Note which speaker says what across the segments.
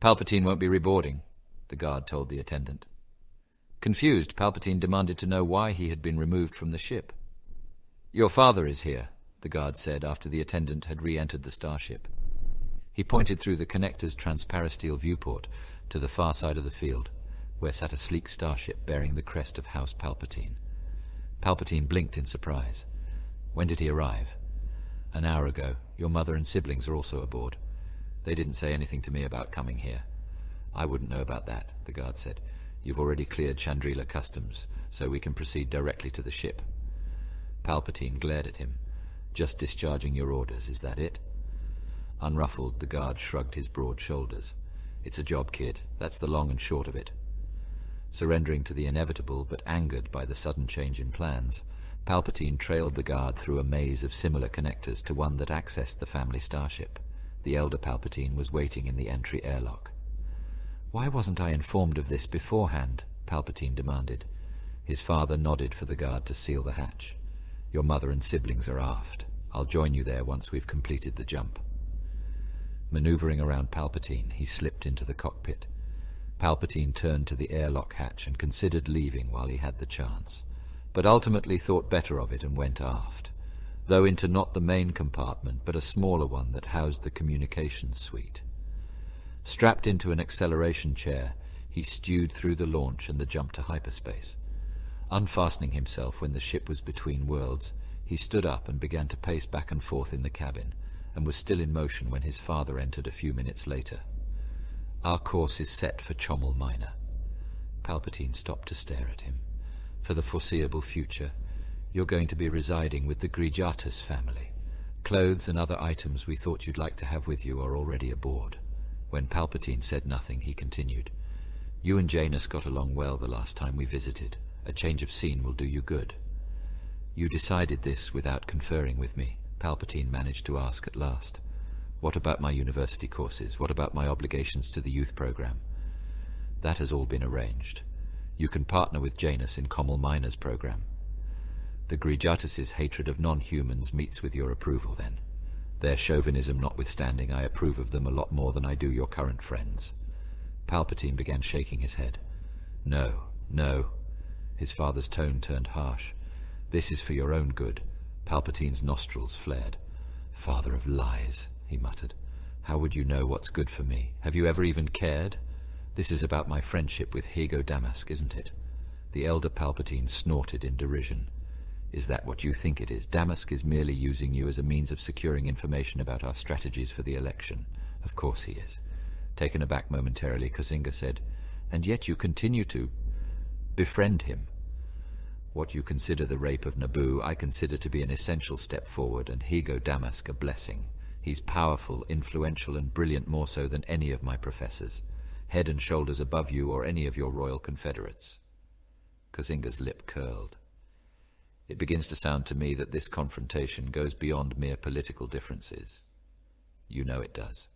Speaker 1: Palpatine won't be reboarding, the guard told the attendant. Confused, Palpatine demanded to know why he had been removed from the ship. Your father is here, the guard said after the attendant had re-entered the starship. He pointed through the connector's transparasteel viewport to the far side of the field, where sat a sleek starship bearing the crest of House Palpatine. Palpatine blinked in surprise. When did he arrive? An hour ago. Your mother and siblings are also aboard. They didn't say anything to me about coming here. I wouldn't know about that, the guard said. You've already cleared Chandrila customs, so we can proceed directly to the ship. Palpatine glared at him. Just discharging your orders, is that it? Unruffled, the guard shrugged his broad shoulders. It's a job, kid. That's the long and short of it. Surrendering to the inevitable, but angered by the sudden change in plans, Palpatine trailed the guard through a maze of similar connectors to one that accessed the family starship. The elder Palpatine was waiting in the entry airlock. Why wasn't I informed of this beforehand? Palpatine demanded. His father nodded for the guard to seal the hatch. Your mother and siblings are aft. I'll join you there once we've completed the jump. Maneuvering around Palpatine, he slipped into the cockpit. Palpatine turned to the airlock hatch and considered leaving while he had the chance, but ultimately thought better of it and went aft, though into not the main compartment, but a smaller one that housed the communications suite. Strapped into an acceleration chair, he stewed through the launch and the jump to hyperspace. Unfastening himself when the ship was between worlds, he stood up and began to pace back and forth in the cabin, and was still in motion when his father entered a few minutes later. Our course is set for Chomel Minor. Palpatine stopped to stare at him. For the foreseeable future, you're going to be residing with the Grijatus family. Clothes and other items we thought you'd like to have with you are already aboard. When Palpatine said nothing, he continued. You and Janus got along well the last time we visited. A change of scene will do you good. You decided this without conferring with me, Palpatine managed to ask at last. What about my university courses? What about my obligations to the youth program? That has all been arranged. You can partner with Janus in Commel Minor's program. The Grijatus' hatred of non-humans meets with your approval, then. Their chauvinism notwithstanding, I approve of them a lot more than I do your current friends. Palpatine began shaking his head. No, no. His father's tone turned harsh. This is for your own good. Palpatine's nostrils flared. Father of lies, he muttered. How would you know what's good for me? Have you ever even cared? This is about my friendship with Hego Damask, isn't it? The elder Palpatine snorted in derision. Is that what you think it is? Damask is merely using you as a means of securing information about our strategies for the election. Of course he is. Taken aback momentarily, Cosinga said, and yet you continue to befriend him. What you consider the rape of Naboo, I consider to be an essential step forward, and Hego Damask a blessing. He's powerful, influential, and brilliant, more so than any of my professors. Head and shoulders above you or any of your royal confederates. Cosinga's lip curled. It begins to sound to me that this confrontation goes beyond mere political differences. You know it does.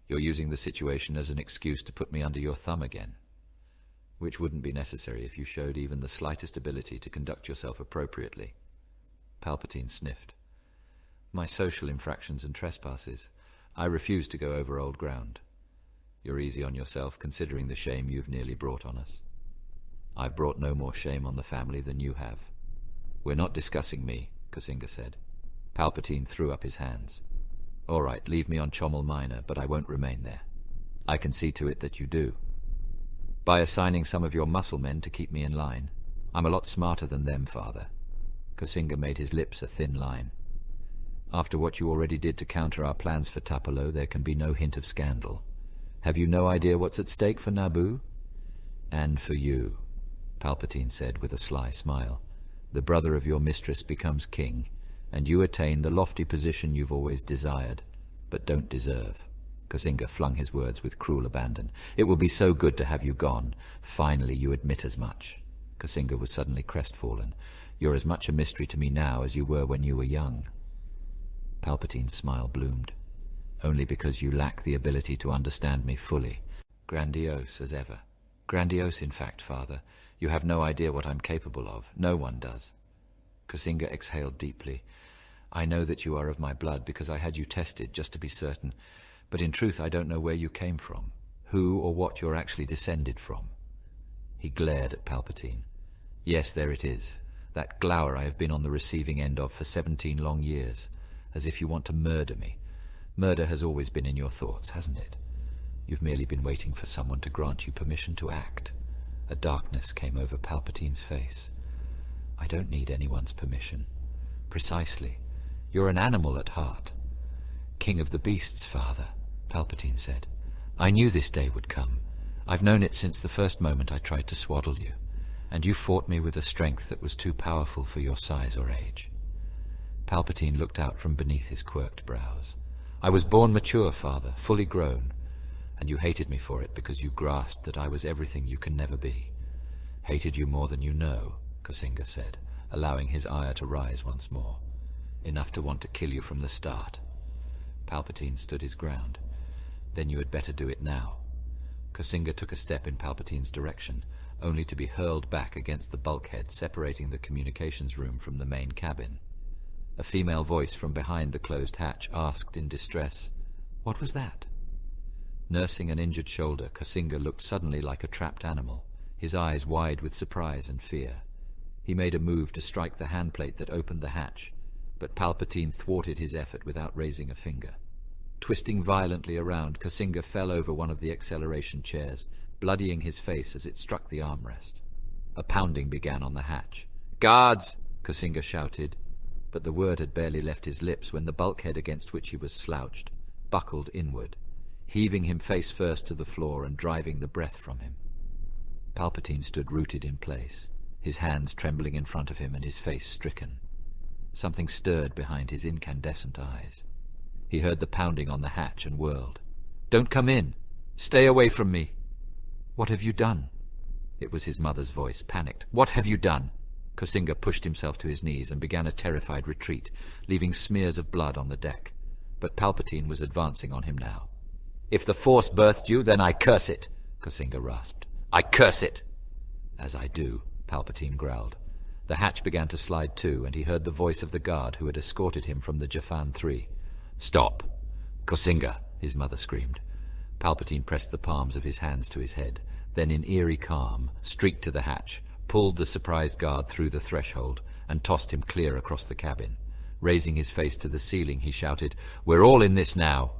Speaker 1: You're using the situation as an excuse to put me under your thumb again, which wouldn't be necessary if you showed even the slightest ability to conduct yourself appropriately. Palpatine sniffed. My social infractions and trespasses. I refuse to go over old ground. You're easy on yourself, considering the shame you've nearly brought on us. I've brought no more shame on the family than you have. We're not discussing me, Cosinga said. Palpatine threw up his hands. All right, leave me on Chomel Minor, but I won't remain there. I can see to it that you do. By assigning some of your muscle men to keep me in line. I'm a lot smarter than them, Father. Cosinga made his lips a thin line. After what you already did to counter our plans for Tapalo, there can be no hint of scandal. Have you no idea what's at stake for Naboo? And for you, Palpatine said with a sly smile. The brother of your mistress becomes king, and you attain the lofty position you've always desired, but don't deserve. Cosinga flung his words with cruel abandon. It will be so good to have you gone. Finally you admit as much. Cosinga was suddenly crestfallen. You're as much a mystery to me now as you were when you were young. Palpatine's smile bloomed. Only because you lack the ability to understand me fully. Grandiose as ever. Grandiose, in fact, Father. You have no idea what I'm capable of. No one does. Cosinga exhaled deeply. I know that you are of my blood because I had you tested just to be certain. But in truth I don't know where you came from, who or what you're actually descended from. He glared at Palpatine. Yes, there it is, that glower I have been on the receiving end of for 17 long years, as if you want to murder me. Murder has always been in your thoughts, hasn't it? You've merely been waiting for someone to grant you permission to act. A darkness came over Palpatine's face. I don't need anyone's permission. Precisely. You're an animal at heart. King of the beasts, Father, Palpatine said. I knew this day would come. I've known it since the first moment I tried to swaddle you, and you fought me with a strength that was too powerful for your size or age. Palpatine looked out from beneath his quirked brows. I was born mature, Father, fully grown, and you hated me for it because you grasped that I was everything you can never be. Hated you more than you know, Cosinga said, allowing his ire to rise once more. Enough to want to kill you from the start. Palpatine stood his ground. Then you had better do it now. Cosinga took a step in Palpatine's direction, only to be hurled back against the bulkhead separating the communications room from the main cabin. A female voice from behind the closed hatch asked in distress, "What was that?" Nursing an injured shoulder, Cosinga looked suddenly like a trapped animal, his eyes wide with surprise and fear. He made a move to strike the handplate that opened the hatch, but Palpatine thwarted his effort without raising a finger. Twisting violently around, Cosinga fell over one of the acceleration chairs, bloodying his face as it struck the armrest. A pounding began on the hatch. "Guards!" Cosinga shouted, but the word had barely left his lips when the bulkhead against which he was slouched buckled inward, heaving him face first to the floor and driving the breath from him. Palpatine stood rooted in place, his hands trembling in front of him and his face stricken. Something stirred behind his incandescent eyes. He heard the pounding on the hatch and whirled. "Don't come in! Stay away from me!" "What have you done?" It was his mother's voice, panicked. "What have you done?" Cosinga pushed himself to his knees and began a terrified retreat, leaving smears of blood on the deck. But Palpatine was advancing on him now. "If the Force birthed you, then I curse it," Cosinga rasped. "I curse it!" "As I do," Palpatine growled. The hatch began to slide to, and he heard the voice of the guard who had escorted him from the Jafan 3. "Stop! Cosinga!" his mother screamed. Palpatine pressed the palms of his hands to his head, then in eerie calm streaked to the hatch, pulled the surprised guard through the threshold, and tossed him clear across the cabin. Raising his face to the ceiling, he shouted, "We're all in this now!